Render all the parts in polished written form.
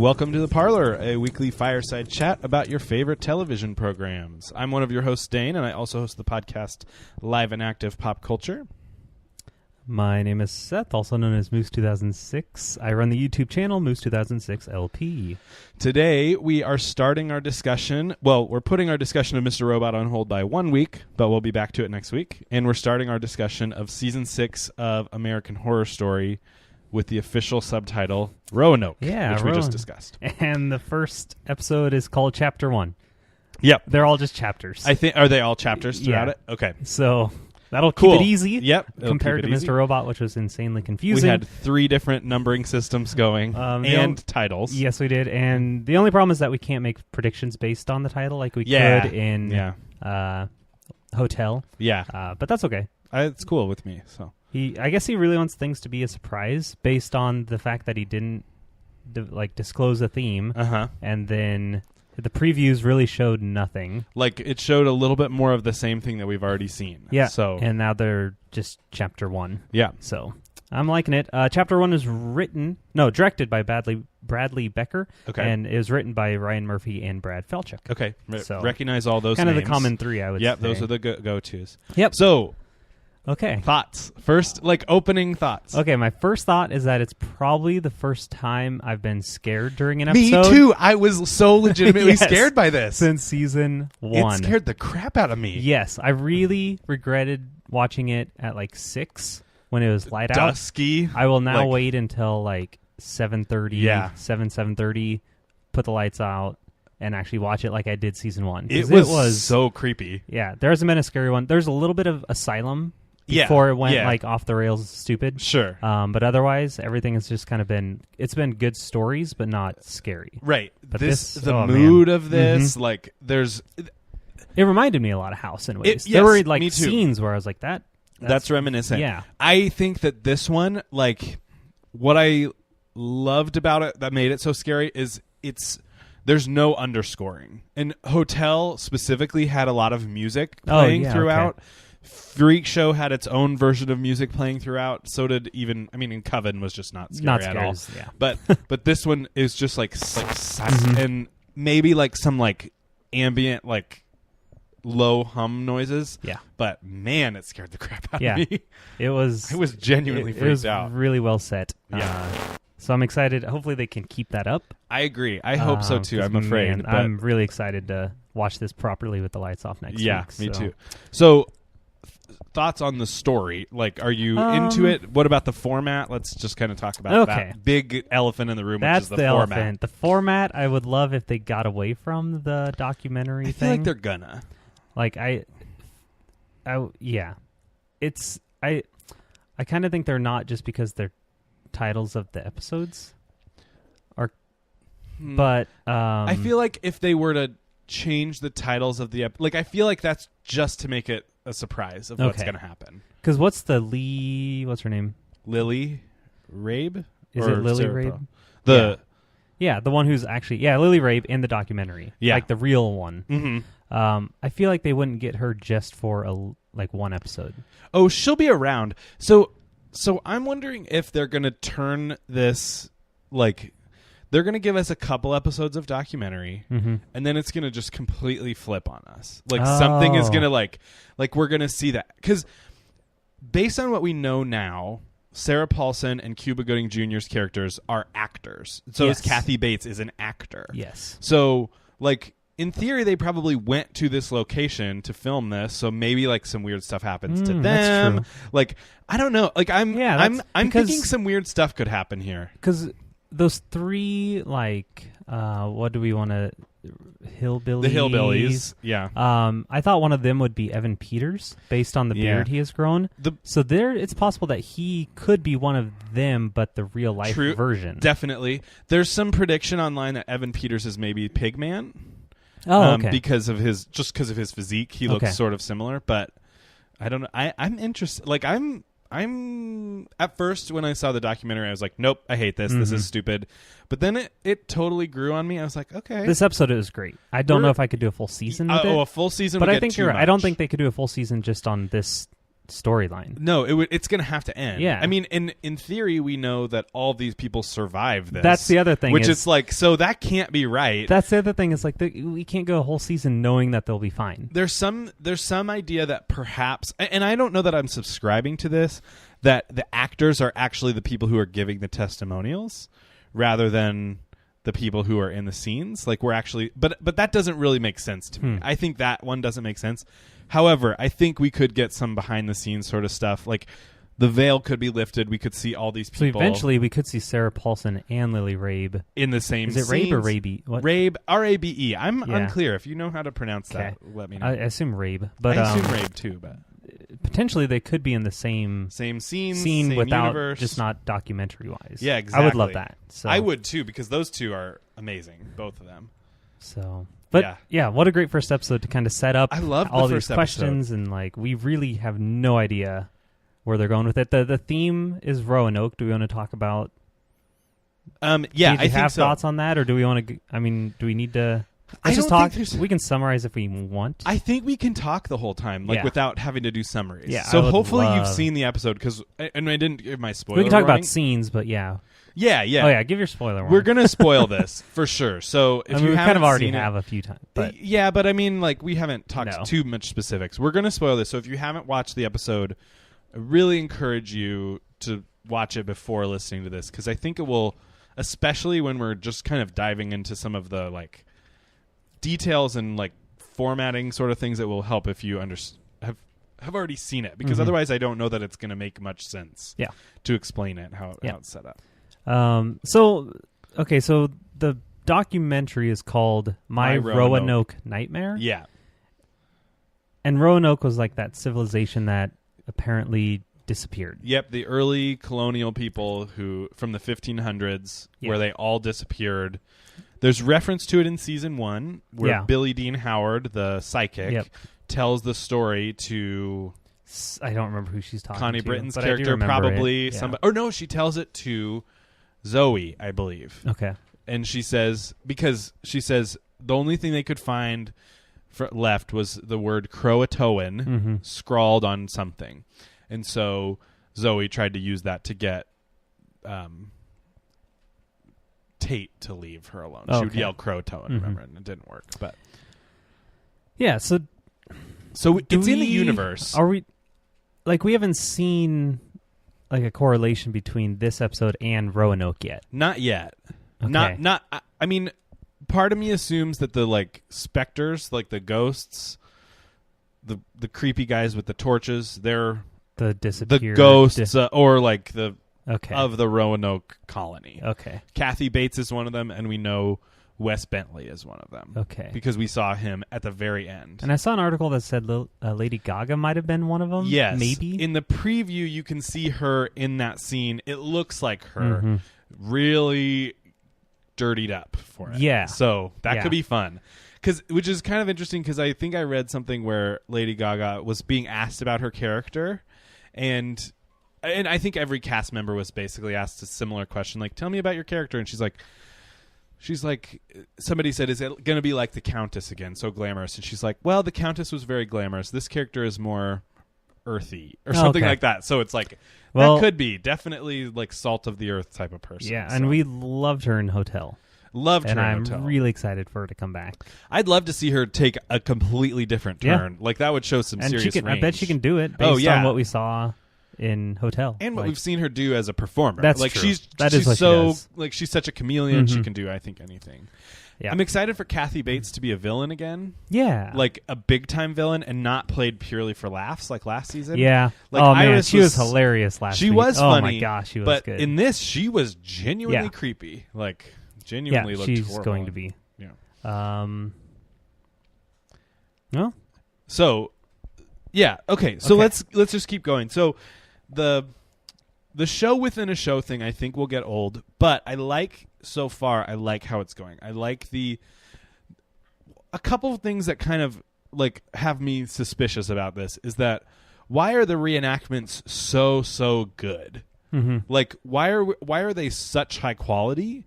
Welcome to the Parlor, a weekly fireside chat about your favorite television programs. I'm one of your hosts, Dane, and I also host the podcast Live and Active Pop Culture. My name is Seth, also known as Moose 2006. I run the YouTube channel Moose 2006 LP. Today, we are starting our discussion. Well, we're putting our discussion of Mr. Robot on hold by 1 week, but we'll be back to it next week. And we're starting our discussion of Season 6 of American Horror Story with the official subtitle Roanoke, which we just discussed. And the first episode is called Chapter 1. Yep. They're all just chapters. Are they all chapters throughout it? Okay. So that'll keep it easy. Yep. Compared to Mr. Robot, which was insanely confusing. We had 3 different numbering systems going and titles. Yes, we did. And the only problem is that we can't make predictions based on the title like we could in Hotel. Yeah. But that's okay. It's cool with me. So I guess he really wants things to be a surprise based on the fact that he didn't disclose a theme. And then the previews really showed nothing. Like, it showed a little bit more of the same thing that we've already seen. Yeah. So, and now they're just Chapter 1. Yeah. So I'm liking it. Chapter 1 is directed by Bradley Becker. Okay. And it was written by Ryan Murphy and Brad Falchuk. Okay. So recognize all those kind names. of the common 3, I would say. Yep, those are the go-tos. Yep. So, okay. thoughts. First, opening thoughts. Okay, my first thought is that it's probably the first time I've been scared during an episode. Me too. I was so legitimately scared by this. Since Season 1. It scared the crap out of me. Yes, I really regretted watching it at 6 when it was light out. Dusky. I will now wait until 7:30, 7:30, put the lights out, and actually watch it like I did Season 1. It was so creepy. Yeah, there hasn't been a scary one. There's a little bit of Asylum before it went off the rails stupid. Sure. But otherwise, everything has just kind of been, it's been good stories, but not scary. Right. But the mood of this, there's... It reminded me a lot of House in ways. There were scenes where I was like, that's reminiscent. Yeah. I think that this one, what I loved about it that made it so scary is there's no underscoring. And Hotel specifically had a lot of music playing throughout. Okay. Freak Show had its own version of music playing throughout. So did and Coven was just not scary at all. Yeah. But this one is just and maybe some ambient low hum noises. Yeah. But man, it scared the crap out of me. I was genuinely freaked out. It was really well set. Yeah. So I'm excited. Hopefully they can keep that up. I agree. I hope so too. I'm afraid. But I'm really excited to watch this properly with the lights off next week. Yeah, me too. So thoughts on the story? Are you into it? What about the format? Let's just kind of talk about that big elephant in the room, which is the format. Elephant. The format, I would love if they got away from the documentary thing. I feel like they're gonna. I kind of think they're not, just because they're titles of the episodes are. But I feel like if they were to change the titles of the I feel like that's just to make it a surprise of what's going to happen. Because what's her name? Lily Rabe? Is it Lily Rabe? The one who's actually Lily Rabe in the documentary. Yeah, the real one. Mm-hmm. I feel like they wouldn't get her just for one episode. Oh, she'll be around. So I'm wondering if they're going to turn this they're going to give us a couple episodes of documentary, and then it's going to just completely flip on us. Something is going to we're going to see that. Because based on what we know now, Sarah Paulson and Cuba Gooding Jr.'s characters are actors. So is Kathy Bates is an actor. Yes. So, in theory, they probably went to this location to film this, so maybe some weird stuff happens to them. That's true. I don't know. I'm thinking some weird stuff could happen here. Because those 3 what do we want to hillbillies? The hillbillies, yeah. I thought one of them would be Evan Peters, based on the beard he has grown. So it's possible that he could be one of them, but the real life version. Definitely. There's some prediction online that Evan Peters is maybe Pigman. Oh, okay. Because of his physique, he looks sort of similar. But I don't know. I'm interested. I'm at first when I saw the documentary, I was like, nope, I hate this. This is stupid. But then it totally grew on me. I was like, okay. This episode is great. I don't know if I could do a full season with it. Oh, a full season. But I think you're right. I don't think they could do a full season just on this storyline. No, it's going to have to end. Yeah. I mean, in theory, we know that all these people survived this. That's the other thing. Which is like, so that can't be right. That's the other thing. Is like we can't go a whole season knowing that they'll be fine. There's some idea that perhaps, and I don't know that I'm subscribing to this, that the actors are actually the people who are giving the testimonials rather than the people who are in the scenes. Like we're actually, but that doesn't really make sense to me. I think that one doesn't make sense. However, I think we could get some behind the scenes sort of stuff. Like the veil could be lifted. We could see all these people. So eventually we could see Sarah Paulson and Lily Rabe in the same scenes. Is it Rabe or Rabe? What? Rabe, R-A-B-E. I'm unclear. If you know how to pronounce that, let me know. I assume Rabe. But, I assume Rabe too, but potentially they could be in the same scene same without universe. Just not documentary-wise. Yeah, exactly. I would love that. So. I would too, because those two are amazing, both of them. So... But what a great first episode to kind of set up all these questions, and like we really have no idea where they're going with it. The theme is Roanoke. Do we want to talk about? I think so. have thoughts on that, or do we want to? I mean, do we need to? Let's just talk. We can summarize if we want. I think we can talk the whole time, without having to do summaries. Yeah. So hopefully you've seen the episode, because and I didn't give my spoiler. We can talk warning. about scenes, but Yeah. Oh yeah, give your spoiler warning. We're gonna spoil this for sure. So if you we kind of already seen have a few times. But but I mean, like we haven't talked too much specifics. We're gonna spoil this. So if you haven't watched the episode, I really encourage you to watch it before listening to this, because I think it will, especially when we're just kind of diving into some of the like details and like formatting sort of things, that will help if you have already seen it, because otherwise I don't know that it's going to make much sense to explain it how it's set up. So the documentary is called My Roanoke Nightmare. Yeah. And Roanoke was like that civilization that apparently disappeared. Yep, the early colonial people who from the 1500s where they all disappeared. There's reference to it in season 1 where Billy Dean Howard, the psychic, tells the story to... I don't remember who she's talking to. Connie Britton's character, probably somebody... Or no, she tells it to Zoe, I believe. Okay. And she says... Because she says the only thing they could find left was the word Croatoan scrawled on something. And so Zoe tried to use that to get... Tate to leave her alone. She would yell Croatoan, remember, and it didn't work. But so it's in the universe. Are we like we haven't seen like a correlation between this episode and Roanoke yet? Not yet. Okay. Not. I mean, part of me assumes that the like specters, like the ghosts, the creepy guys with the torches, they're the ghosts, or like the. Of the Roanoke colony. Okay. Kathy Bates is one of them, and we know Wes Bentley is one of them. Okay. Because we saw him at the very end. And I saw an article that said Lady Gaga might have been one of them. Yes. Maybe. In the preview, you can see her in that scene. It looks like her really dirtied up for it. Yeah. So that could be fun. Which is kind of interesting, because I think I read something where Lady Gaga was being asked about her character, and I think every cast member was basically asked a similar question, like, tell me about your character. And she's like, somebody said, is it going to be like the Countess again, so glamorous? And she's like, well, the Countess was very glamorous. This character is more earthy or something like that. So it's like, that could be definitely like salt of the earth type of person. Yeah, and we loved her in Hotel. And I'm really excited for her to come back. I'd love to see her take a completely different turn. Like, that would show some serious range. I bet she can do it based on what we saw in Hotel, and what we've seen her do as a performer. That's like true. She's so like she's such a chameleon. She can do, I think, anything. Yeah. I'm excited for Kathy Bates to be a villain again. Yeah, like a big time villain, and not played purely for laughs like last season. Yeah, like Iris she was hilarious last. She week. was funny. Oh my gosh, she was but good. In this, she was genuinely creepy. Like genuinely looked she's horrible. going to be. Yeah. No. So. Yeah. Okay. So let's just keep going. So. The show within a show thing, I think, will get old, but I like how it's going. I like a couple of things that kind of like have me suspicious about this is that why are the reenactments so good? Like why are they such high quality?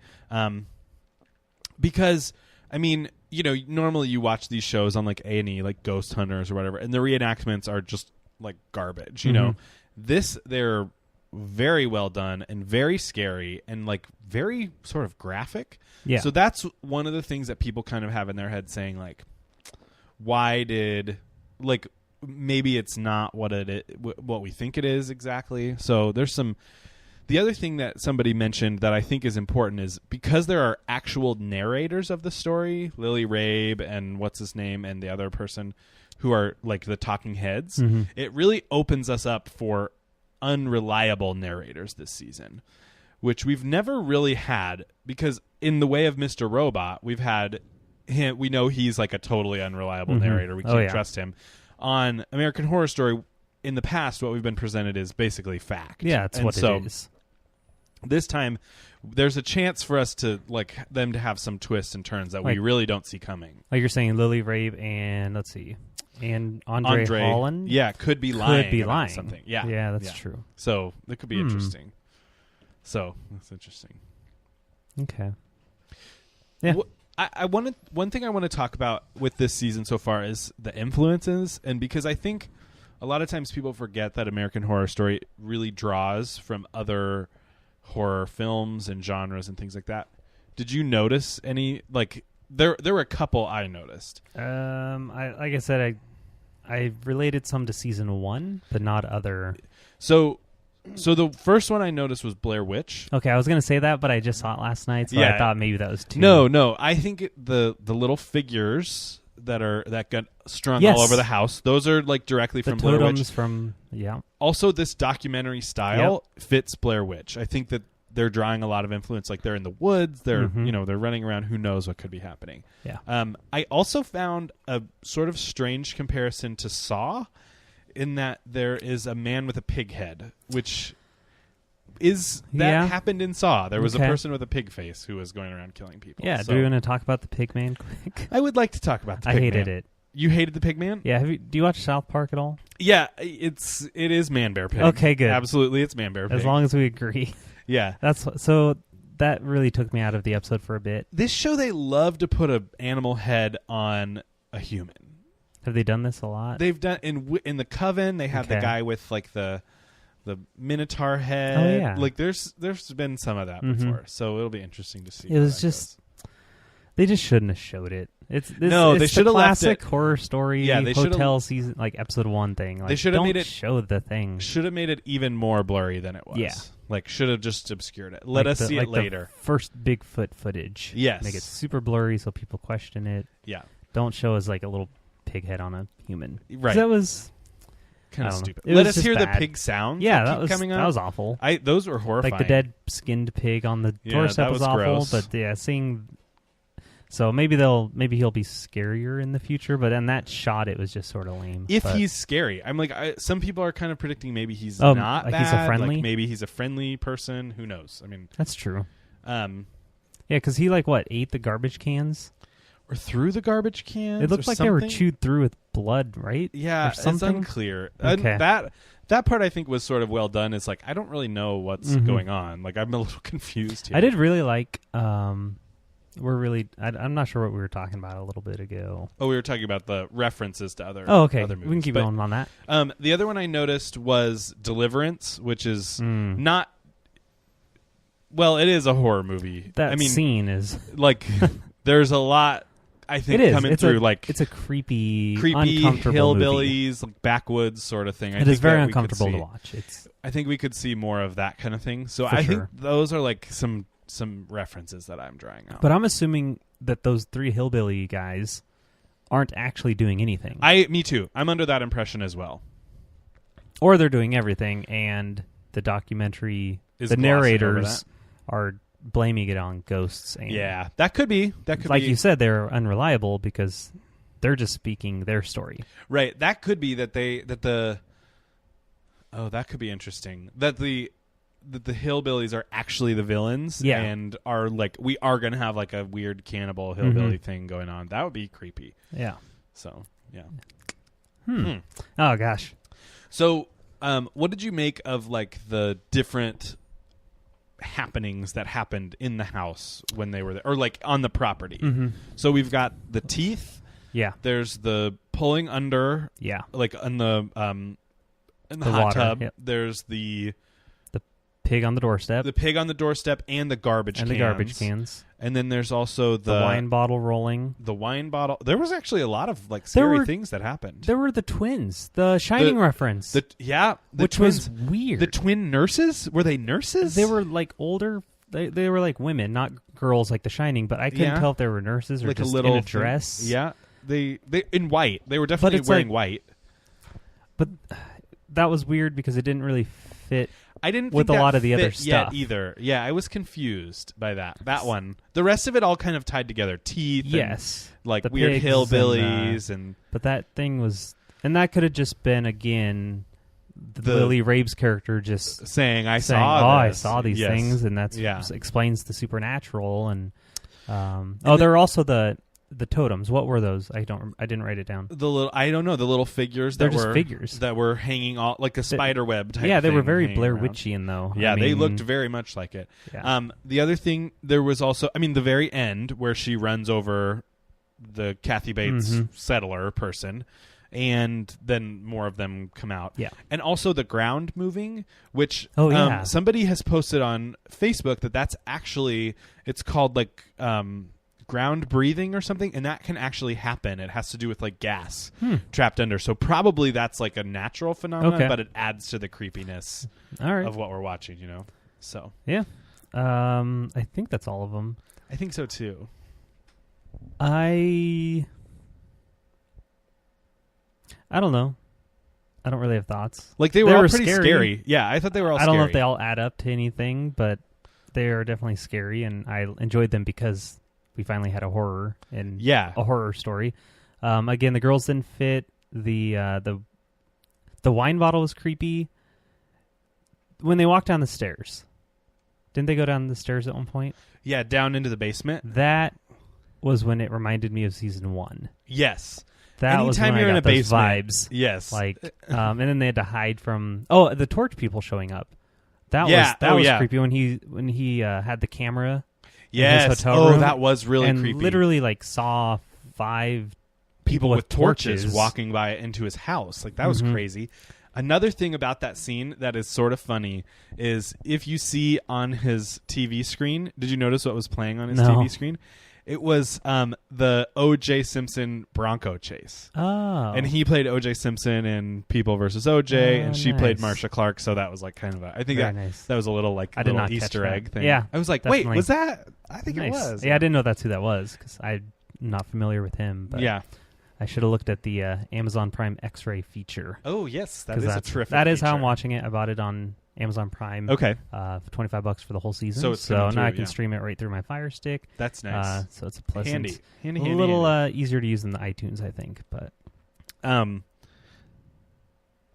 Because I mean, you know, normally you watch these shows on like A&E, like Ghost Hunters or whatever, and the reenactments are just like garbage. You know, they're very well done and very scary and like very sort of graphic. Yeah. So that's one of the things that people kind of have in their head saying like, why did like maybe it's not what we think it is exactly. So there's some. The other thing that somebody mentioned that I think is important is because there are actual narrators of the story, Lily Rabe and what's his name and the other person who are like the talking heads, it really opens us up for unreliable narrators this season, which we've never really had because in the way of Mr. Robot, we've had him. We know he's like a totally unreliable narrator. We can't trust him. On American Horror Story, in the past, what we've been presented is basically fact. Yeah, it's what it is. This time, there's a chance for us to like them to have some twists and turns that we really don't see coming. Like you're saying, Lily Rabe and let's see, and Andre Holland. Yeah, could be lying about something. Yeah, that's true. So it could be interesting. So that's interesting. Okay. Yeah. One thing I want to talk about with this season so far is the influences, and because I think a lot of times people forget that American Horror Story really draws from other horror films and genres and things like that. Did you notice any like there were a couple I noticed? Like I said, I related some to season 1, but not other. So the first one I noticed was Blair Witch. Okay, I was going to say that, but I just saw it last night, so I thought maybe that was too. No. I think the little figures that got strung all over the house, those are like directly from Blair Witch. Also, this documentary style fits Blair Witch. I think that they're drawing a lot of influence. Like they're in the woods, they're they're running around. Who knows what could be happening? Yeah. I also found a sort of strange comparison to Saw, in that there is a man with a pig head, which happened in Saw. There was a person with a pig face who was going around killing people. Yeah. Do we want to talk about the pig man quick? I would like to talk about the pig man. I hated it. You hated the pig man? Yeah. Do you watch South Park at all? Yeah. It is Man Bear Pig. Okay, good. Absolutely, it's Man Bear Pig. As long as we agree. Yeah. So that really took me out of the episode for a bit. This show, they love to put an animal head on a human. Have they done this a lot? They've done in the Coven. They have the guy with like the Minotaur head. Oh yeah. Like there's been some of that before, so it'll be interesting to see. It was just they just shouldn't have showed it. They should have classic left it. Horror Story. Yeah, they hotel season like episode 1 thing. Like, they should have made it show the thing. Should have made it even more blurry than it was. Yeah. Like should have just obscured it. Let us see it later. The first Bigfoot footage. Yes. Make it super blurry so people question it. Yeah. Don't show us like a little pig head on a human. Right. That was kind of stupid. Let us hear the pig sounds. Yeah, that was awful. Those were horrifying. Like the dead skinned pig on the doorstep was awful. Gross. But yeah, seeing. So maybe he'll be scarier in the future. But in that shot, it was just sort of lame. If he's scary, I'm like some people are kind of predicting maybe he's not like bad. He's a friendly. Like maybe he's a friendly person. Who knows? I mean, that's true. Yeah, because he ate the garbage cans. Or through the garbage cans. It looked like something. They were chewed through with blood, right? Yeah, or something? It's unclear. Okay. That part I think was sort of well done. It's like I don't really know what's going on. Like I'm a little confused here. I did really like. I'm not sure what we were talking about a little bit ago. Oh, we were talking about the references to other. Oh, okay. Other movies. We can keep going on that. The other one I noticed was Deliverance, which is not. Well, it is a horror movie. That scene is like there's a lot. I think coming through it's a creepy hillbillies, movie. like backwoods sort of thing. It is very uncomfortable to watch. I think we could see more of that kind of thing. So I think those are like some references that I'm drawing out. But I'm assuming that those 3 hillbilly guys aren't actually doing anything. Me too. I'm under that impression as well. Or they're doing everything, and the documentary, the narrators are blaming it on ghosts. And yeah, that could be. Like you said, they're unreliable because they're just speaking their story. Right. That could be that that could be interesting. That the hillbillies are actually the villains, and are like we are going to have like a weird cannibal hillbilly thing going on. That would be creepy. Yeah. So yeah. Oh gosh. So, what did you make of like the different happenings that happened in the house when they were there, or like on the property? So we've got the teeth. Yeah. There's the pulling under. Yeah. Like on the In the hot water, tub. Yep. There's the pig on the doorstep. The pig on the doorstep and the garbage cans. And then there's also the wine bottle rolling. The wine bottle. There was actually a lot of like scary things that happened. There were the twins. The Shining reference. Which was weird. The twin nurses? Were they nurses? They were like older. They were like women, not girls like The Shining, but I couldn't tell if they were nurses or like just in a dress. Yeah. They in white. They were definitely wearing white. But that was weird because it didn't really fit. I didn't with think a lot that of the other fit stuff yet either. Yeah, I was confused by that one. The rest of it all kind of tied together. Teeth, yes, and like weird hillbillies, but that thing was, and that could have just been again the Lily Rabe's character just saying, I saw these things, and that's explains the supernatural. And there are also the totems. What were those? I didn't write it down. I don't know. The little figures. They're just figures that were hanging all like a spider web type. Yeah, they thing were very Blair Witchian though. Yeah, they looked very much like it. Yeah. The other thing, there was also, the very end where she runs over the Kathy Bates settler person, and then more of them come out. Yeah, and also the ground moving, which somebody has posted on Facebook that's actually, it's called like ground breathing or something, and that can actually happen. It has to do with like gas trapped under, so probably that's like a natural phenomenon, but it adds to the creepiness of what we're watching, so yeah. I think that's all of them. I think so too. I don't know. I don't really have thoughts. Like they were all pretty scary. Yeah, I thought they were all scary. I don't know if they all add up to anything, but they are definitely scary, and I enjoyed them because we finally had a horror and a horror story. Again, the girls didn't fit. The wine bottle was creepy. When they walked down the stairs, didn't they go down the stairs at one point? Yeah, down into the basement. That was when it reminded me of season 1. Yes. That Anytime was when you're I got in a those basement. vibes. Yes. Like, and then they had to hide from the torch people showing up. That was creepy when he had the camera. Yes. In his hotel room, that was really and creepy. Literally, like, saw 5 people with torches walking by into his house. Like, that was crazy. Another thing about that scene that is sort of funny is if you see on his TV screen, did you notice what was playing on his TV screen? It was the O.J. Simpson Bronco chase. Oh. And he played O.J. Simpson in People vs. O.J., and she played Marcia Clark, so that was like kind of I think that was a little like a little Easter egg thing. Yeah. I was like, definitely. Wait, was that? I think it was. Yeah, I didn't know that's who that was because I'm not familiar with him. But yeah. I should have looked at the Amazon Prime X-Ray feature. Oh, yes. That is a terrific That is feature. how I'm watching it. I bought it on Amazon Prime. Okay. For $25 for the whole season. So now I can stream it right through my Fire Stick. That's nice. So it's a pleasant. Handy. A little easier to use than the iTunes, I think. But the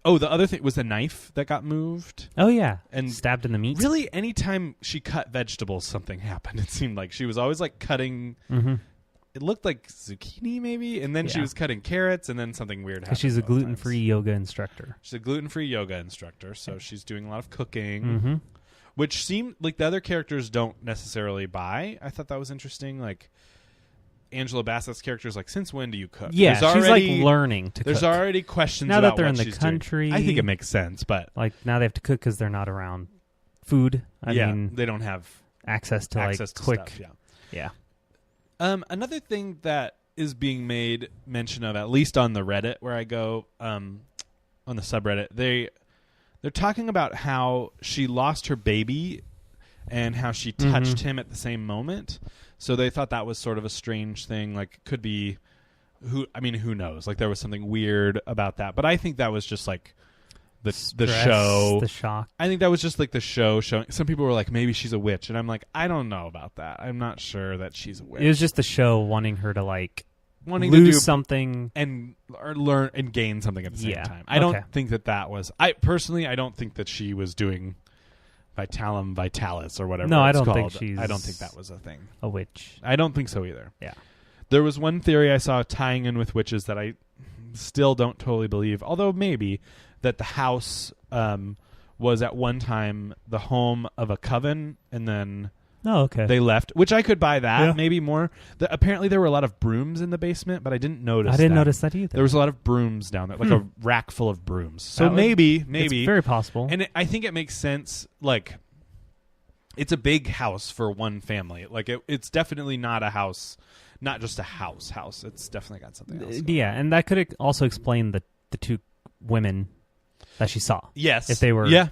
other thing was the knife that got moved. Oh, yeah. And stabbed in the meat. Really, anytime she cut vegetables, something happened. It seemed like she was always like cutting... Mm-hmm. It looked like zucchini, maybe, and then she was cutting carrots, and then something weird happened. She's a gluten-free yoga instructor. She's a gluten-free yoga instructor, so she's doing a lot of cooking, which seemed like the other characters don't necessarily buy. I thought that was interesting. Like Angela Bassett's character is like, "Since when do you cook?" Yeah, she's like learning to. There's cook. already questions now about that they're what in the she's country. Doing. I think it makes sense, but like now they have to cook because they're not around food. I mean, they don't have access to quick. Stuff, yeah. Another thing that is being made mention of, at least on the Reddit where I go, on the subreddit, they're talking about how she lost her baby and how she touched him at the same moment. So they thought that was sort of a strange thing. Like, could be who knows? Like, there was something weird about that. But I think that was just like the show, the shock. I think that was just like the show showing. Some people were like, maybe she's a witch, and I'm like, I don't know about that. I'm not sure that she's a witch. It was just the show wanting her to lose to do something and learn and gain something at the same time. I don't think that was. I don't think that she was doing Vitalum Vitalis or whatever. No, it's I don't called. think I don't think that was a thing. A witch. I don't think so either. Yeah. There was one theory I saw tying in with witches that I still don't totally believe, although maybe, that the house was at one time the home of a coven, and then Oh, okay. They left, which I could buy that, maybe more. Apparently, there were a lot of brooms in the basement, but I didn't notice that. I didn't notice that either. There was a lot of brooms down there, like a rack full of brooms. So maybe. It's very possible. And I think it makes sense, like, it's a big house for one family. Like, it's definitely not a house, not just a house. It's definitely got something else. Yeah, and that could also explain the two women that she saw. Yes. If they were... Yeah,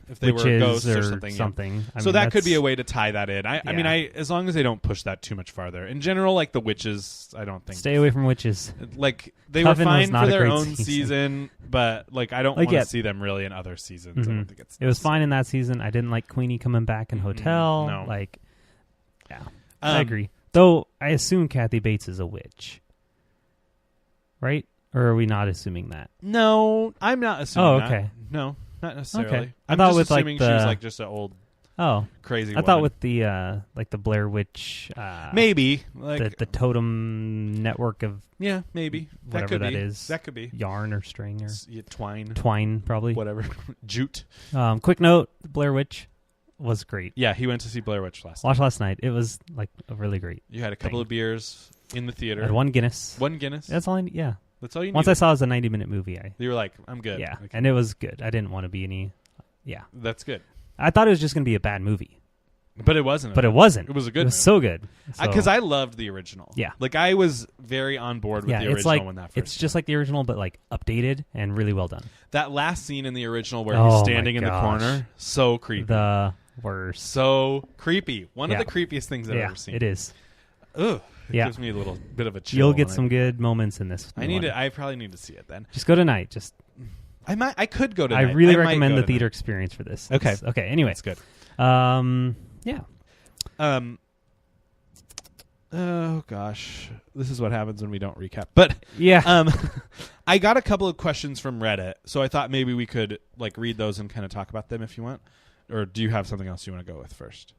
if they were ghosts or something. Yeah. So that could be a way to tie that in. I mean, as long as they don't push that too much farther. In general, like the witches, I don't think... Stay away from witches. Like, they were fine for their own season, but like I don't want to see them really in other seasons. I don't think it was fine in that season. I didn't like Queenie coming back in Hotel. No. Like, yeah, I agree. Though, I assume Kathy Bates is a witch. Right? Or are we not assuming that? No, I'm not assuming that. Oh, okay. No. Not necessarily. Okay. I'm just assuming she's like just an old crazy woman. I thought with the like the Blair Witch maybe like the totem network of maybe whatever that is. That could be yarn or string or twine probably whatever jute. Quick note: Blair Witch was great. Yeah, he went to see Blair Witch last night. It was like a really great. You had a couple of beers in the theater. I had one Guinness. That's all I need. Yeah. That's all you need. Once I saw it was a 90-minute movie, you were like, I'm good. Yeah, and it was good. I didn't want to be any... Yeah. That's good. I thought it was just going to be a bad movie. But it wasn't. But it wasn't. It was a good movie. It was so good. Because I loved the original. Yeah. Like, I was very on board with the original when that first It's just like the original, but like updated and really well done. That last scene in the original where he's standing in the corner, so creepy. The worst. So creepy. One of the creepiest things I've ever seen. It is. Ugh. It gives me a little bit of a chill. You'll get some good moments in this. I probably need to see it then. Just go tonight. I could go tonight. I really recommend the theater experience for this. Okay. Anyway, that's good. Yeah. Oh gosh, this is what happens when we don't recap. But yeah. I got a couple of questions from Reddit, so I thought maybe we could like read those and kind of talk about them if you want. Or do you have something else you want to go with first?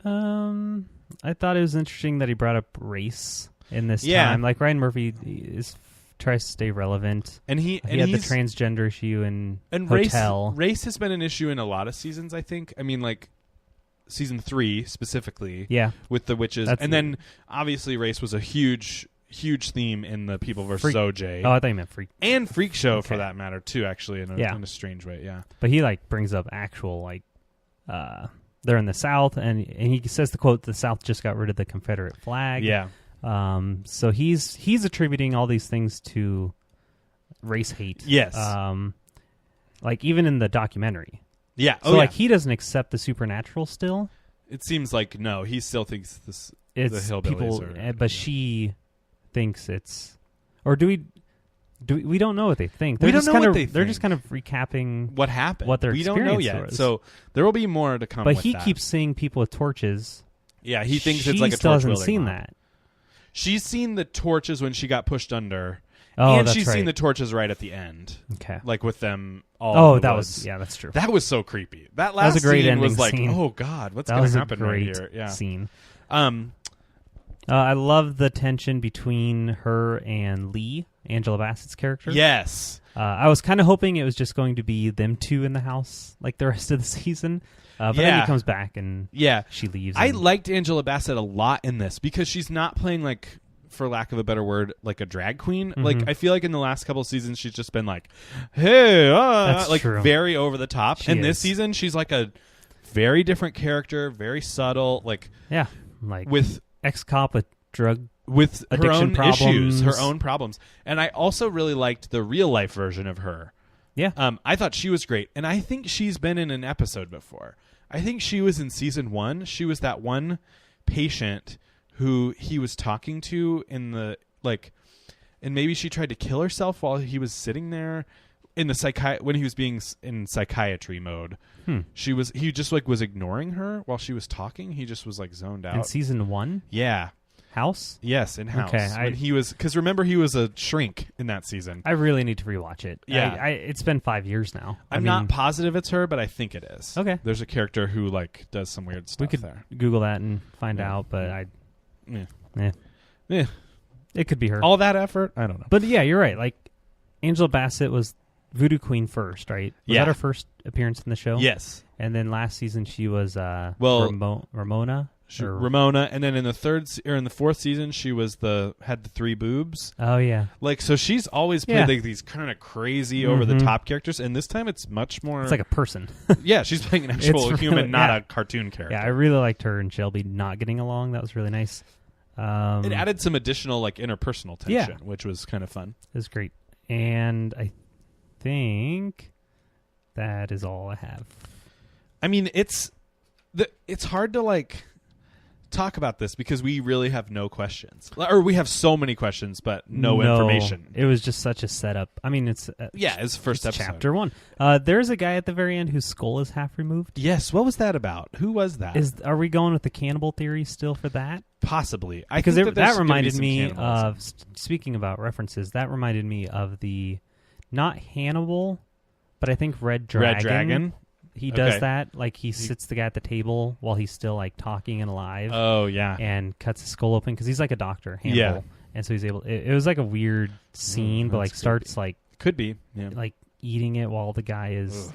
I thought it was interesting that he brought up race in this time. Like Ryan Murphy tries to stay relevant, and he had the transgender issue in Hotel. Race has been an issue in a lot of seasons. I think. I mean, like season 3 specifically. Yeah, with the witches, and then obviously race was a huge theme in the People vs. OJ. Oh, I thought you meant Freak and Freak Show for that matter too. Actually, in a strange way. Yeah, but he like brings up actual like. They're in the South, and he says the quote, "The South just got rid of the Confederate flag." Yeah. So he's attributing all these things to race hate. Yes. Like even in the documentary. Yeah. So like he doesn't accept the supernatural still. It seems like no, he still thinks it's the hillbillies people, are, but she thinks it's, or do we? We don't know what they think. We don't know what they think. They're just kind of recapping what happened. What their we experience don't know yet. was. So there will be more to come. But he keeps seeing people with torches. Yeah, he thinks it's like a torch. She hasn't seen that. She's seen the torches when she got pushed under. Oh, and that's she's right. seen the torches right at the end. Okay, like with them all. Oh, that was that's true. That was so creepy. That last was a great scene was like, scene. oh god, what's going to happen right here? Yeah, scene. I love the tension between her and Lee, Angela Bassett's character. Yes. I was kind of hoping it was just going to be them two in the house like the rest of the season. But then he comes back and she leaves. I liked Angela Bassett a lot in this because she's not playing like, for lack of a better word, like a drag queen. Mm-hmm. Like I feel like in the last couple of seasons she's just been like, hey, That's like true. very over the top. And this season she's like a very different character, very subtle, like with ex-cop with drug with addiction her own problems. issues, her own problems. And I also really liked the real life version of her. Yeah. I thought she was great. And I think she's been in an episode before. I think she was in season 1. She was that one patient who he was talking to in the like, and maybe she tried to kill herself while he was sitting there in the when he was being in psychiatry mode. He just like was ignoring her while she was talking. He just was like zoned out. In season 1? Yeah. House? Yes, in House. Okay, when he was, because remember he was a shrink in that season. I really need to rewatch it. Yeah, it's been 5 years now. I'm not positive it's her, but I think it is. Okay, there's a character who like does some weird stuff. We could there. Google that and find out, but it could be her. All that effort, I don't know. But yeah, you're right. Like Angela Bassett was Voodoo Queen first, right? Was that her first appearance in the show? Yes. And then last season she was Ramona. Ramona, and then in the fourth season she was had the 3 boobs. Oh yeah, like so she's always played like these kind of crazy over the top characters, and this time it's much more. It's like a person. Yeah, she's playing an actual human, not a cartoon character. Yeah, I really liked her and Shelby not getting along. That was really nice. It added some additional like interpersonal tension, which was kind of fun. It was great, and I think that is all I have. I mean, it's hard to like talk about this because we really have no questions, or we have so many questions but no information. It was just such a setup. I mean, it's first episode, chapter 1. There's a guy at the very end whose skull is half removed. Yes, what was that about? Who was that? Are we going with the cannibal theory still for that? Possibly, because that reminded me of. Speaking about references, that reminded me of the not Hannibal, but I think Red Dragon. He does that, like he sits the guy at the table while he's still like talking and alive. Oh yeah, and cuts his skull open because he's like a doctor, Hannibal, and so he's able. It was like a weird scene, but like starts like could be like eating it while the guy is. Ugh.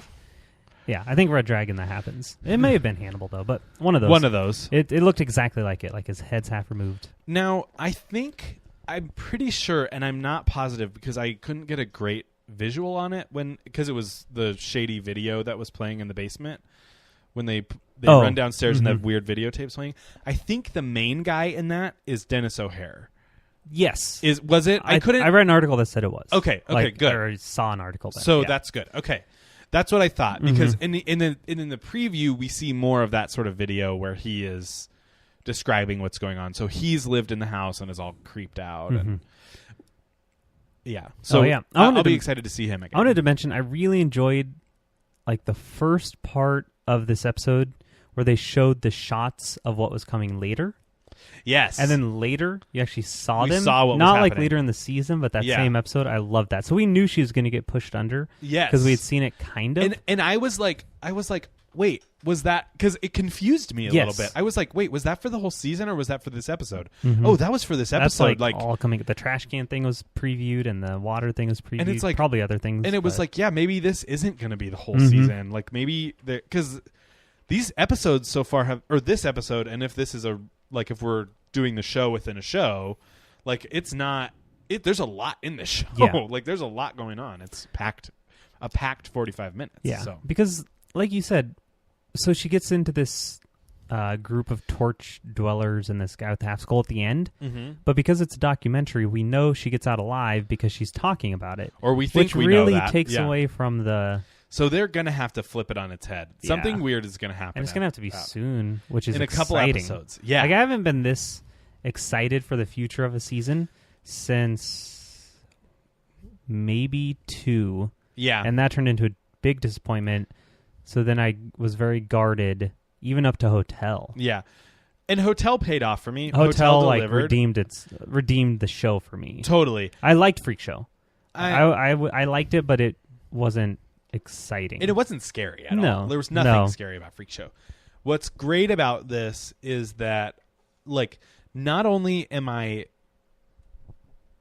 Yeah, I think Red Dragon that happens. It may have been Hannibal though, but one of those. One of those. It looked exactly like it, like his head's half removed. Now I'm pretty sure, and I'm not positive because I couldn't get a great visual on it because it was the shady video that was playing in the basement when they run downstairs and have weird videotapes playing. I think the main guy in that is Dennis O'Hare. Yes. Was it? I read an article that said it was. Okay, good. Or I saw an article. That's good. Okay. That's what I thought, because in the preview we see more of that sort of video where he is describing what's going on. So he's lived in the house and is all creeped out and yeah. So I'll be excited to see him again. I wanted to mention I really enjoyed like the first part of this episode where they showed the shots of what was coming later. Yes. And then later you actually saw them. Saw what was Not happening. like later in the season, but that same episode. I loved that. So we knew she was going to get pushed under. Yes. Because we had seen it kind of. And I was like, wait, was that, because it confused me a little bit. I was like, wait, was that for the whole season or was that for this episode? Oh, that was for this episode. That's like all coming. The trash can thing was previewed and the water thing was previewed. And it's like probably other things. And it was like, yeah, maybe this isn't going to be the whole season. Like maybe because these episodes so far this episode, and if this is if we're doing the show within a show, like it's not. There's a lot in this show. Yeah. Like there's a lot going on. It's a packed 45 minutes. Yeah. So. Because like you said. So she gets into this group of torch dwellers and this guy with the half skull at the end. But because it's a documentary, we know she gets out alive because she's talking about it. Or we think we really know that. Takes away from the... So they're going to have to flip it on its head. Yeah. Something weird is going to happen. And it's going to have to be soon, which is in a couple episodes. Yeah. Like I haven't been this excited for the future of a season since maybe 2. Yeah. And that turned into a big disappointment. So then I was very guarded, even up to Hotel. Yeah, and Hotel paid off for me. Hotel like redeemed the show for me. Totally, I liked Freak Show. I liked it, but it wasn't exciting, and it wasn't scary at all. There was nothing scary about Freak Show. What's great about this is that, like, not only am I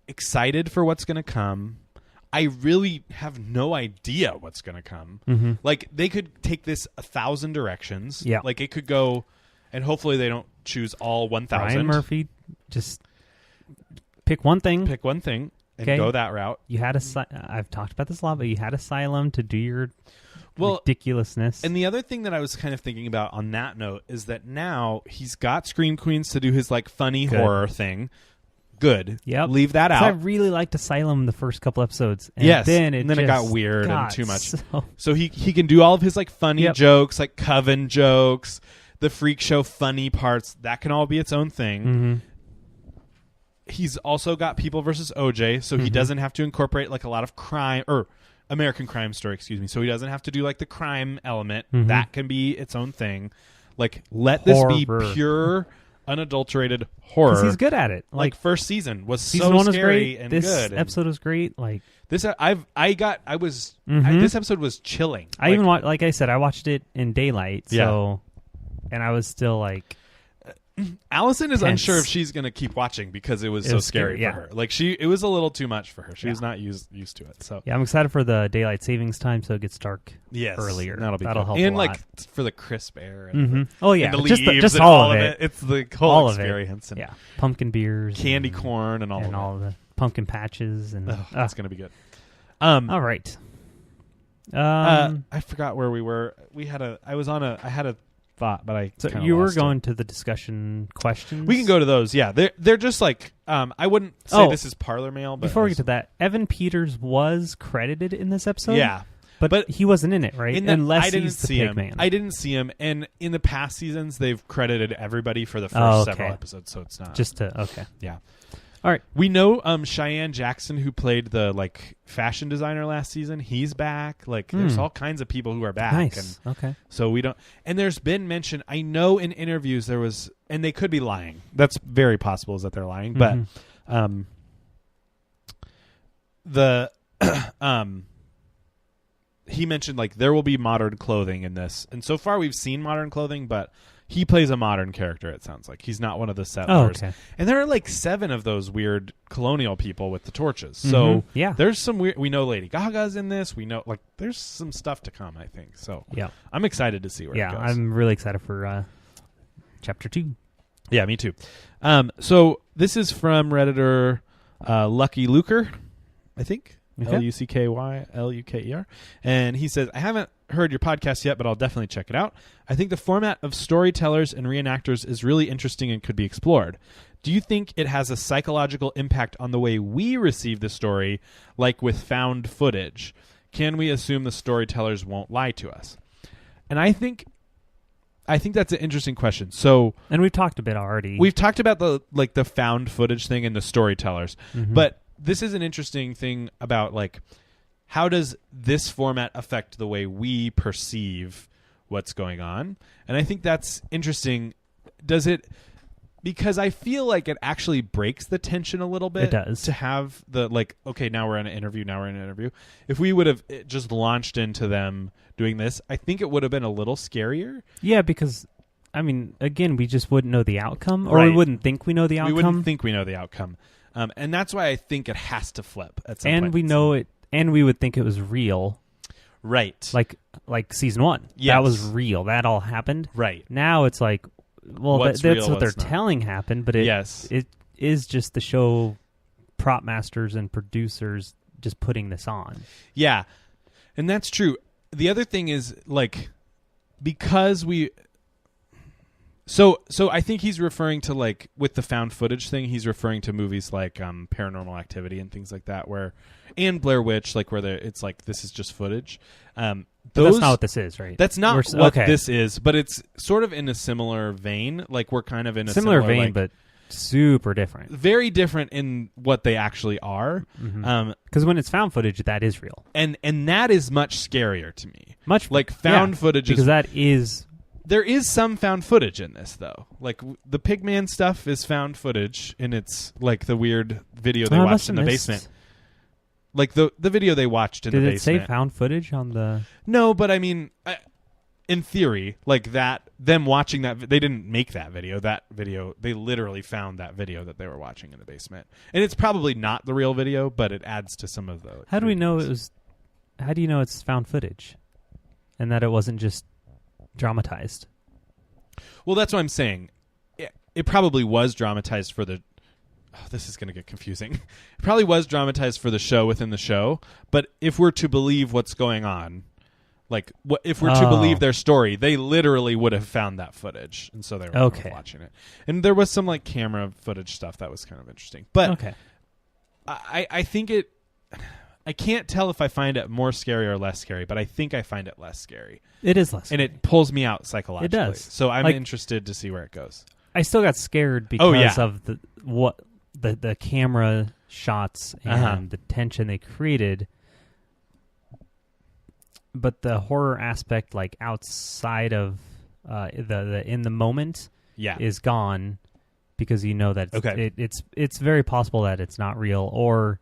excited for what's going to come. I really have no idea what's going to come. Like, they could take this 1,000 directions. Yeah. Like, it could go, and hopefully they don't choose all 1,000. Ryan Murphy, just pick one thing. And go that route. You had I've talked about this a lot, but you had Asylum to do your ridiculousness. And the other thing that I was kind of thinking about on that note is that now he's got Scream Queens to do his, like, funny horror thing. Good. Yep. Leave that out. I really liked Asylum the first couple episodes. And then it got weird and too much. So he can do all of his like funny jokes, like Coven jokes, the Freak Show funny parts. That can all be its own thing. He's also got People versus OJ, so he doesn't have to incorporate like a lot of crime or American Crime Story, excuse me. So he doesn't have to do like the crime element. That can be its own thing. Like this be pure unadulterated horror. Because he's good at it. Like first season was season so 1 scary was great. And this good. This episode was great. Like this, this episode was chilling. I like I said, I watched it in daylight. So, and I was still like, Allison is unsure if she's going to keep watching because it was so scary for her. Like it was a little too much for her. She was not used to it. So yeah, I'm excited for the daylight savings time, so it gets dark earlier. That'll help, and like for the crisp air. And and the leaves just and all of it. It's the whole experience. And pumpkin beers, candy corn, and all the pumpkin patches, and it's going to be good. All right. I forgot where we were. I had a thought, but you were going to the discussion questions. We can go to those. Yeah, they're just like I wouldn't say this is Parlor Mail. But before we get to that, Evan Peters was credited in this episode. Yeah, but he wasn't in it, right? Unless he's the pig man. I didn't see him, and in the past seasons, they've credited everybody for the first several episodes, so it's not Yeah. All right. We know Cheyenne Jackson, who played the fashion designer last season. He's back. There's all kinds of people who are back. Nice. And so we don't. And there's been mention. I know in interviews there was, and they could be lying. That's very possible, is that they're lying. But he mentioned there will be modern clothing in this, and so far we've seen modern clothing, but he plays a modern character, it sounds like. He's not one of the settlers. And there are 7 of those weird colonial people with the torches. So there's some weird... We know Lady Gaga's in this. We know... there's some stuff to come, I think. So I'm excited to see where it goes. Yeah, I'm really excited for Chapter 2. Yeah, me too. So this is from Redditor Lucky Luker, I think. LuckyLuker. And he says, I haven't heard your podcast yet, but I'll definitely check it out. I think the format of storytellers and reenactors is really interesting and could be explored. Do you think it has a psychological impact on the way we receive the story, like with found footage? Can we assume the storytellers won't lie to us? And I think that's an interesting question. So, and we've talked a bit already. We've talked about the found footage thing and the storytellers, but this is an interesting thing about how does this format affect the way we perceive what's going on? And I think that's interesting. Does it? Because I feel like it actually breaks the tension a little bit. It does. To have the okay, now we're in an interview. If we would have just launched into them doing this, I think it would have been a little scarier. Yeah, because again, we just wouldn't know the outcome, or we wouldn't think we know the outcome. We wouldn't think we know the outcome. And that's why I think it has to flip at some point. And we know it, and we would think it was real. Right. Like season 1. Yes. That was real. That all happened. Right. Now it's that's what they're telling happened, but it is just the show prop masters and producers just putting this on. Yeah. And that's true. The other thing is because we... So I think he's referring to with the found footage thing, he's referring to movies like Paranormal Activity and things like that, and Blair Witch, where it's this is just footage. That's not what this is, right? That's not what this is, but it's sort of in a similar vein. We're kind of in a similar vein, but super different. Very different in what they actually are. Because when it's found footage, that is real, and that is much scarier to me. Much found footage, because that is. There is some found footage in this, though. The Pigman stuff is found footage, and it's the weird video they watched in the basement. The video they watched in the basement. Did it say found footage on the... No, but in theory, them watching that... They didn't make that video. That video, they literally found that video that they were watching in the basement. And it's probably not the real video, but it adds to some of the... How do we know it was... How do you know it's found footage? And that it wasn't just... dramatized. Well, that's what I'm saying. It probably was dramatized for the... Oh, this is going to get confusing. It probably was dramatized for the show within the show, but if we're to believe what's going on, if we're to believe their story, they literally would have found that footage, and so they were watching it. And there was some camera footage stuff that was kind of interesting. But I think it... I can't tell if I find it more scary or less scary, but I think I find it less scary. It is less scary. And it pulls me out psychologically. It does. So I'm interested to see where it goes. I still got scared because of the camera shots and the tension they created. But the horror aspect, outside of the in the moment, is gone because you know that it's very possible that it's not real, or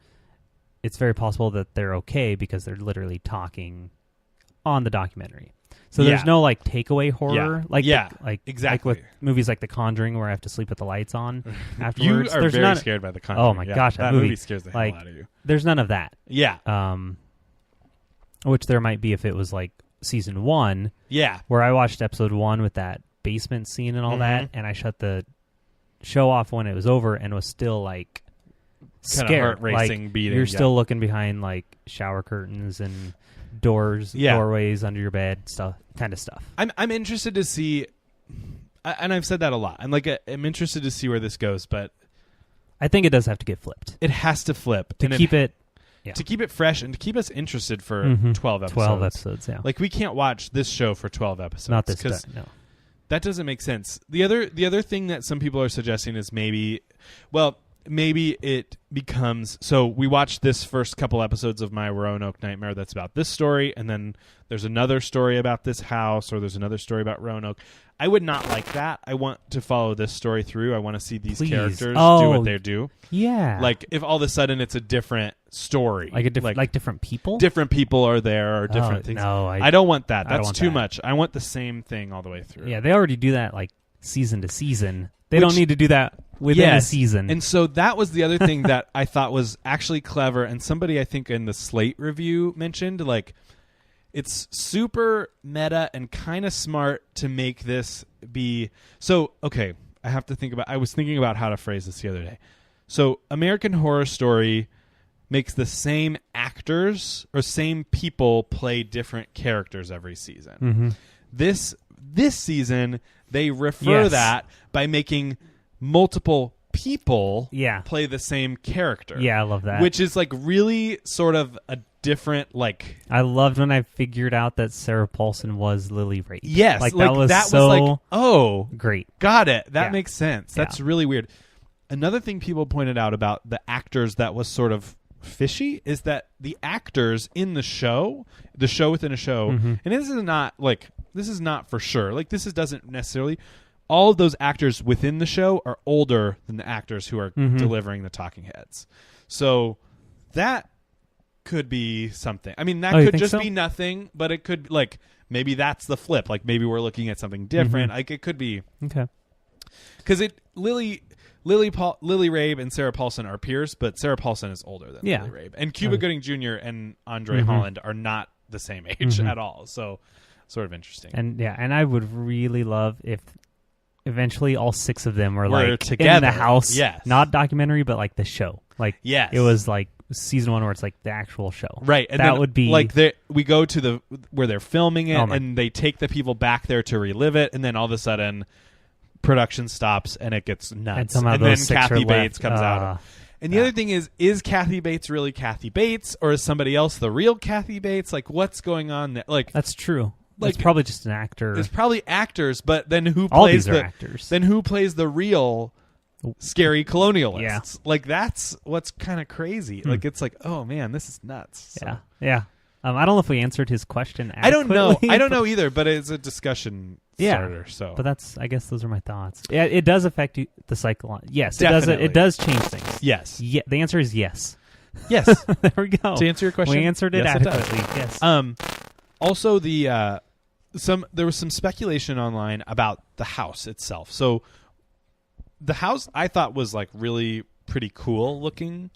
it's very possible that they're okay because they're literally talking on the documentary. So there's no like takeaway horror, like exactly, like with movies like The Conjuring where I have to sleep with the lights on afterwards. You are very scared by The Conjuring. Oh my gosh, that movie scares the hell out of you. There's none of that. Yeah. Which there might be if it was like season 1. Yeah. Where I watched episode 1 with that basement scene and all that, and I shut the show off when it was over and was still like scared, heart racing, like, beating. You're still looking behind like shower curtains and doorways under your bed, kind of stuff. I'm interested to see, and I've said that a lot. I'm interested to see where this goes, but I think it does have to get flipped. It has to flip to keep it fresh and to keep us interested for 12 episodes. 12 episodes, yeah. Like we can't watch this show for 12 episodes. Not this time, no. That doesn't make sense. The other thing that some people are suggesting is maybe it becomes, so we watched this first couple episodes of My Roanoke Nightmare that's about this story, and then there's another story about this house, or there's another story about Roanoke. I would not like that. I want to follow this story through. I want to see these characters do what they do. Yeah. Like if all of a sudden it's a different story. Like different people? Different people are there or different things. No, I don't want that. That's too much. I want the same thing all the way through. Yeah, they already do that like season to season. They don't need to do that within a season. And so that was the other thing that I thought was actually clever, and somebody I think in the Slate review mentioned, like, it's super meta and kind of smart to make this be... So, okay, I was thinking about how to phrase this the other day. So American Horror Story makes the same actors or same people play different characters every season. Mm-hmm. This season, they refer that by making multiple people play the same character. Yeah, I love that. Which is like really sort of a different, like... I loved when I figured out that Sarah Paulson was Lily Rabe. Yes. Like that was so oh, great. Got it. That makes sense. That's really weird. Another thing people pointed out about the actors that was sort of fishy is that the actors in the show within a show, and this is not for sure. Like doesn't necessarily... All of those actors within the show are older than the actors who are delivering the talking heads. So that could be something. I mean, that could just be nothing, but it could, like, maybe that's the flip. Like, maybe we're looking at something different. Like, it could be. Okay. Because Lily Rabe and Sarah Paulson are peers, but Sarah Paulson is older than Lily Rabe. And Cuba Gooding Jr. and Andre Holland are not the same age at all. So, sort of interesting. And I would really love if eventually all 6 of them were like together in the house. Yes. Not documentary, but like the show. Like it was like season 1 where it's like the actual show. Right. And that would be like we go to where they're filming it and they take the people back there to relive it, and then all of a sudden production stops and it gets nuts. And then Kathy Bates comes out. And the other thing is Kathy Bates really Kathy Bates, or is somebody else the real Kathy Bates? Like, what's going on there? Like, that's true. Like, it's probably just an actor. It's probably actors, but then who all plays these are actors? Then who plays the real scary colonialists? Yeah. Like, that's what's kind of crazy. Like, it's like, oh man, this is nuts. So. Yeah. I don't know if we answered his question I adequately. don't know either, but it's a discussion starter. So, but I guess those are my thoughts. Yeah, it does affect the cycle. Yes, definitely. It does change things. Yes. Yeah. The answer is yes. Yes. There we go. To answer your question, we answered it adequately. Yes. Also, there was some speculation online about the house itself. So the house I thought was like really pretty cool looking.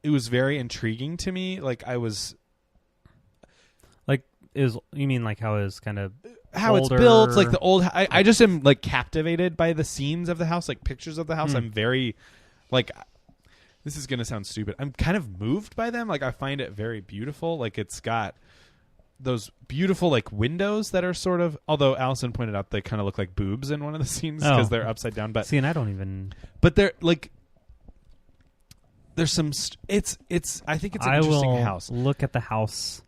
It was very intriguing to me. Like I was like, you mean like how it was kind of how older? It's built, like the old. I just am like captivated by the scenes of the house, like pictures of the house. I'm very like. This is gonna sound stupid. I'm kind of moved by them. Like I find it very beautiful. Like it's got those beautiful like windows that are sort of, although Allison pointed out they kind of look like boobs in one of the scenes because they're upside down. But see, and I don't even. But they're like, there's some. It's. I think it's an interesting house. Look at the house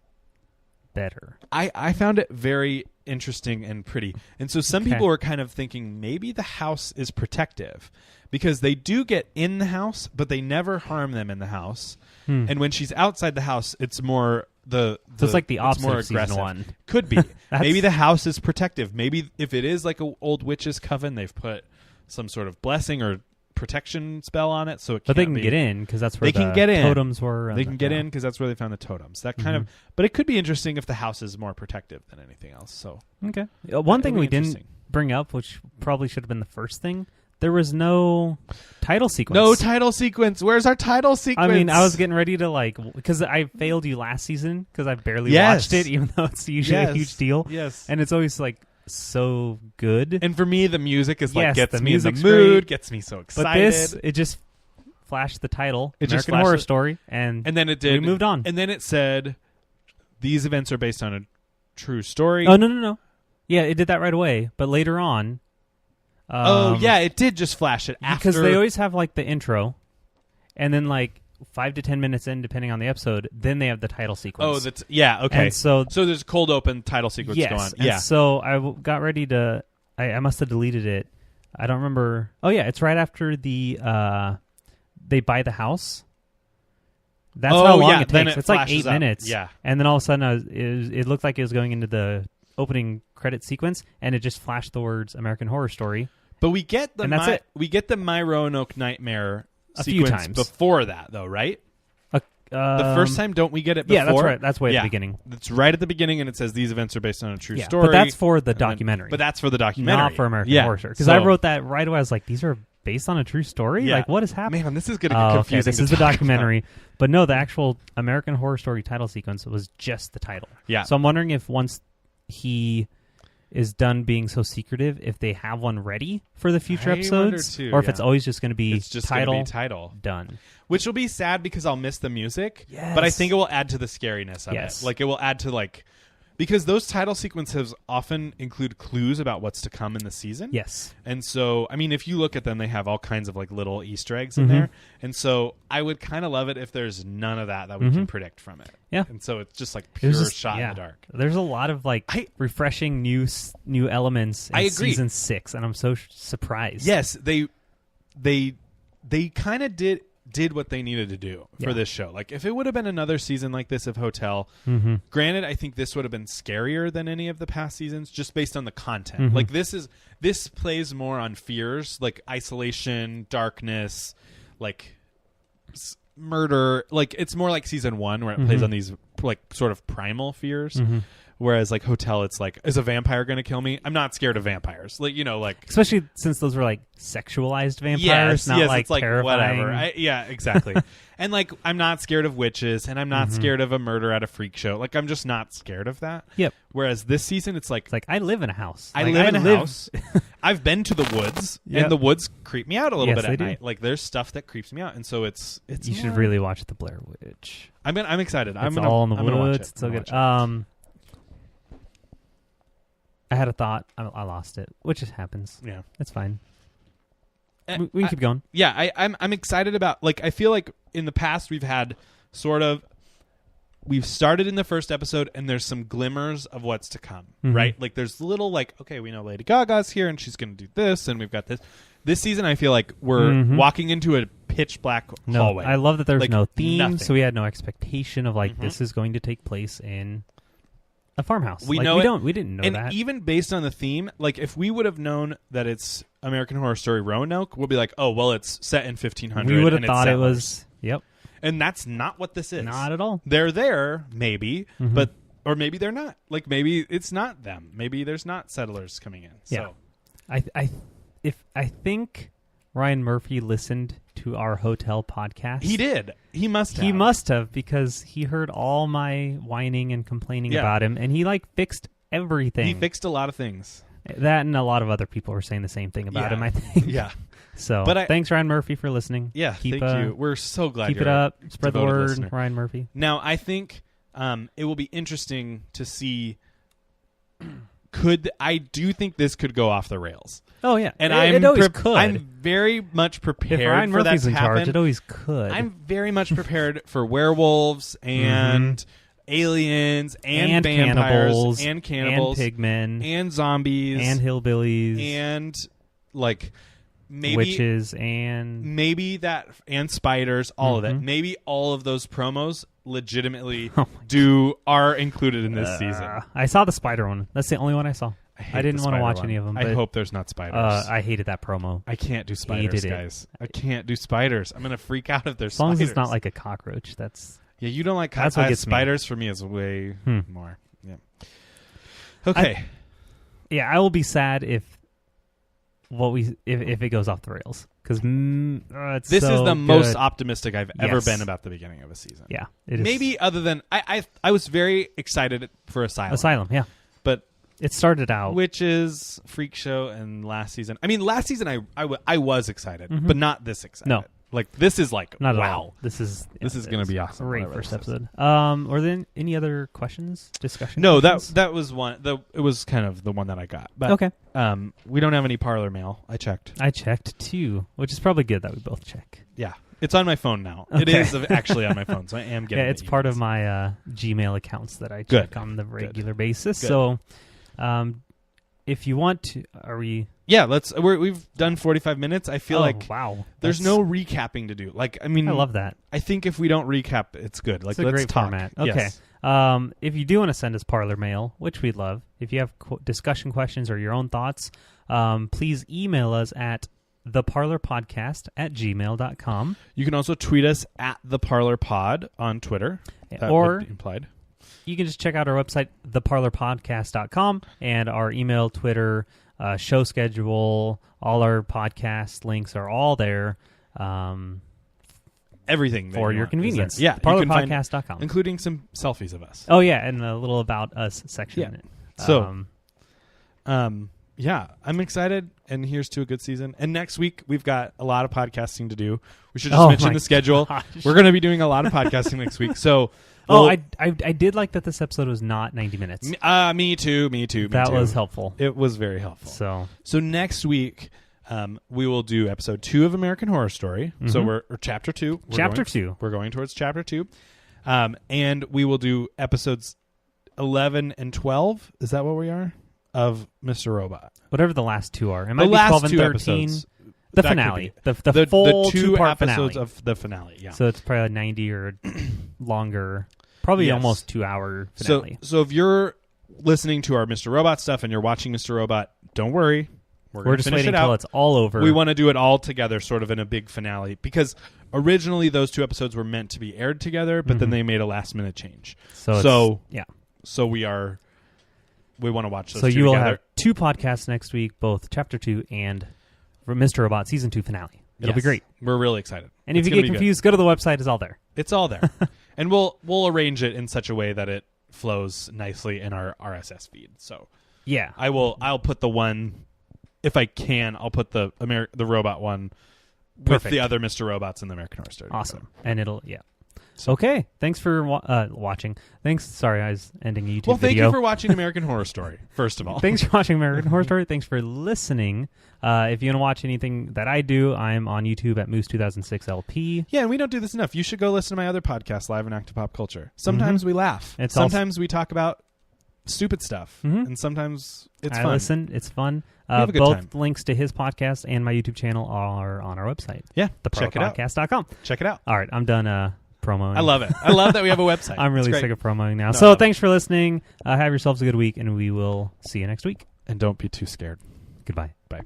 better. I found it very interesting and pretty, and so some people were kind of thinking maybe the house is protective because they do get in the house, but they never harm them in the house. And when she's outside the house, it's more. So it's like the opposite more of aggressive. season 1. Could be. Maybe the house is protective. Maybe if it is like an old witch's coven, they've put some sort of blessing or protection spell on it, so but they can get in because that's where they can get in. Totems were. They can get in because that's where they found the totems. That kind of, but it could be interesting if the house is more protective than anything else. So okay, one thing we didn't bring up, which probably should have been the first thing. There was no title sequence. No title sequence. Where's our title sequence? I mean, I was getting ready to because I failed you last season because I barely watched it, even though it's usually a huge deal. Yes. And it's always so good. And for me, the music is gets me in the mood, great. Gets me so excited. But this, it just flashed the title, American Horror Story, and then it did. We moved on. And then it said, these events are based on a true story. Oh, no. Yeah, it did that right away. But later on... it did just flash it after. Because they always have the intro, and then 5 to 10 minutes in, depending on the episode, then they have the title sequence. Oh, that's okay. And so there's a cold open title sequence going on. Yeah. So I got ready to. I must have deleted it. I don't remember. Oh yeah, it's right after the they buy the house. That's how long it takes. It's 8 minutes. Yeah. And then all of a sudden, it looked like it was going into the opening credit sequence, and it just flashed the words American Horror Story. But we get the My Roanoke Nightmare a sequence few times before that, though, right? The first time, don't we get it before? Yeah, that's right. That's way at the beginning. It's right at the beginning, and it says these events are based on a true story. But that's for the documentary. But that's for the documentary. Not for American Horror Story. Because I wrote that right away. I was like, these are based on a true story? Yeah. What is happening? Man, this is going to get confusing. Okay, this is the documentary. But no, the actual American Horror Story title sequence was just the title. Yeah. So I'm wondering if once he is done being so secretive, if they have one ready for the future episodes, or if it's always just going to be title done. Which will be sad because I'll miss the music, yes. But I think it will add to the scariness of it. It will add to because those title sequences often include clues about what's to come in the season. Yes. And so, I mean, if you look at them, they have all kinds of little Easter eggs in there. And so I would kind of love it if there's none of that we can predict from it. Yeah. And so it's just pure shot in the dark. There's a lot of refreshing new elements in season 6, and I'm so surprised. Yes, they kind of did what they needed to do for this show. If it would have been another season like this of Hotel, granted, I think this would have been scarier than any of the past seasons, just based on the content. This plays more on fears, isolation, darkness, murder. It's more like season 1 where it plays on these sort of primal fears. Whereas Hotel, it's is a vampire going to kill me? I'm not scared of vampires. Especially since those were sexualized vampires, not it's terrifying. Whatever. Yeah, exactly. And I'm not scared of witches, and I'm not scared of a murder at a freak show. I'm just not scared of that. Yep. Whereas this season, it's I live in a house. I live in a house. I've been to the woods, and the woods creep me out a little bit at night. There's stuff that creeps me out, and so it's. You should really watch The Blair Witch. I'm excited. It's all in the woods. It's so good. I had a thought. I lost it, which just happens. Yeah, it's fine. We can keep going. Yeah, I'm excited about. I feel like in the past we've had we've started in the first episode and there's some glimmers of what's to come, right? There's little okay, we know Lady Gaga's here and she's going to do this, and we've got this. This season, I feel like we're walking into a pitch black hallway. I love that there's no theme, nothing. So we had no expectation of this is going to take place in a farmhouse. We didn't know and that. And even based on the theme, if we would have known that it's American Horror Story Roanoke, we'll be oh, well, it's set in 1500. We would have thought it was, yep. And that's not what this is. Not at all. They're there, maybe, but or maybe they're not. Maybe it's not them. Maybe there's not settlers coming in. So. Yeah. I think Ryan Murphy listened to our Hotel podcast. He did. He must have. He must have, because he heard all my whining and complaining about him, and he fixed everything. He fixed a lot of things. That, and a lot of other people were saying the same thing about him, I think. Yeah. So, thanks, Ryan Murphy, for listening. Yeah, thank you. We're so glad keep you're it up. Spread the word, listener. Ryan Murphy. Now, I think it will be interesting to see. I do think this could go off the rails. Oh yeah, and it always could. I'm very much prepared if Ryan for Murphy's that to in happen. Charge, it always could. I'm very much prepared for werewolves and aliens and vampires and cannibals and pigmen and zombies and hillbillies and maybe witches and spiders. All of it. Maybe all of those promos legitimately are included in this season. I saw the spider one. That's the only one I saw. I didn't want to watch any of them. I hope there's not spiders. I hated that promo. I can't do spiders, guys. I can't do spiders. I'm gonna freak out if there's spiders. As long as it's not like a cockroach. That's you don't like that's what gets spiders. Me. For me is way more. Yeah. Okay. I will be sad if it goes off the rails because this is the most optimistic I've ever been about the beginning of a season. Yeah, it is. Maybe other than I was very excited for Asylum. Yeah, but it started out Witches, Freak Show, and last season. I mean, last season I was excited, but not this excited. No. Like this is like not wow. at all. This is going to be awesome. Great first episode. Were there any other discussion? No, questions? that was one. It was kind of the one that I got. But okay. We don't have any Parlor mail. I checked too, which is probably good that we both check. Yeah, it's on my phone now. Okay. It is actually on my phone, so I am getting. Yeah, it's part of my Gmail accounts that I check on the regular basis. Good. So, if you want to, are we? Yeah, we've done 45 minutes. I feel like wow, there's no recapping to do. Like, I mean, I love that. I think if we don't recap, it's good. Like, it's a great format. Okay. Yes. If you do want to send us Parlor mail, which we'd love, if you have discussion questions or your own thoughts, please email us at theparlorpodcast@gmail.com. You can also tweet us at theparlorpod on Twitter. That or would be implied. You can just check out our website, theparlorpodcast.com, and our email, Twitter, show schedule, all our podcast links are all there. Everything for your convenience. Yeah, parlorpodcast.com. Including some selfies of us. Oh, yeah, and a little about us section. Yeah. Yeah, I'm excited, and here's to a good season. And next week, we've got a lot of podcasting to do. We should just mention the schedule. Gosh. We're going to be doing a lot of podcasting next week. So, I did like that this episode was not 90 minutes. Me too. That was helpful. It was very helpful. So next week, we will do episode 2 of American Horror Story. Mm-hmm. So we're chapter 2. We're going towards chapter 2. And we will do episodes 11 and 12. Is that what we are? Of Mr. Robot. Whatever the last 2 are. It might be 12 and 13. Episodes. The finale. The full 2 2-part episodes finale. of the finale. Yeah. So it's probably 90 or longer. Probably almost 2-hour finale. So if you're listening to our Mr. Robot stuff and you're watching Mr. Robot, don't worry. We're just waiting until it's all over. We want to do it all together sort of in a big finale because originally those 2 episodes were meant to be aired together, but then they made a last-minute change. So we want to watch those two together. So you will have 2 podcasts next week, both Chapter 2 and Mr. Robot Season 2 finale. It'll be great. We're really excited. And if you get confused, go to the website. It's all there. It's all there. And we'll arrange it in such a way that it flows nicely in our RSS feed. So yeah, I'll put the one, if I can, I'll put the robot one with the other Mr. Robots in the American Horror Story. Awesome. And it'll, okay. Thanks for watching. Thanks. Sorry, I was ending a YouTube video. Well, thank you for watching American Horror Story, first of all. Thanks for watching American Horror Story. Thanks for listening. If you want to watch anything that I do, I'm on YouTube at Moose2006LP. Yeah, and we don't do this enough. You should go listen to my other podcast, Live and Active Pop Culture. Sometimes we laugh. Sometimes we talk about stupid stuff. And sometimes it's fun. I listen. It's fun. Have a good both time. Links to his podcast and my YouTube channel are on our website. Yeah, check it out. theparlorpodcast.com. Check it out. All right, I'm done promoing. I love it. I love that we have a website. I'm really sick of promoting now. So thanks for listening. Have yourselves a good week, and we will see you next week. And don't be too scared. Goodbye. Bye.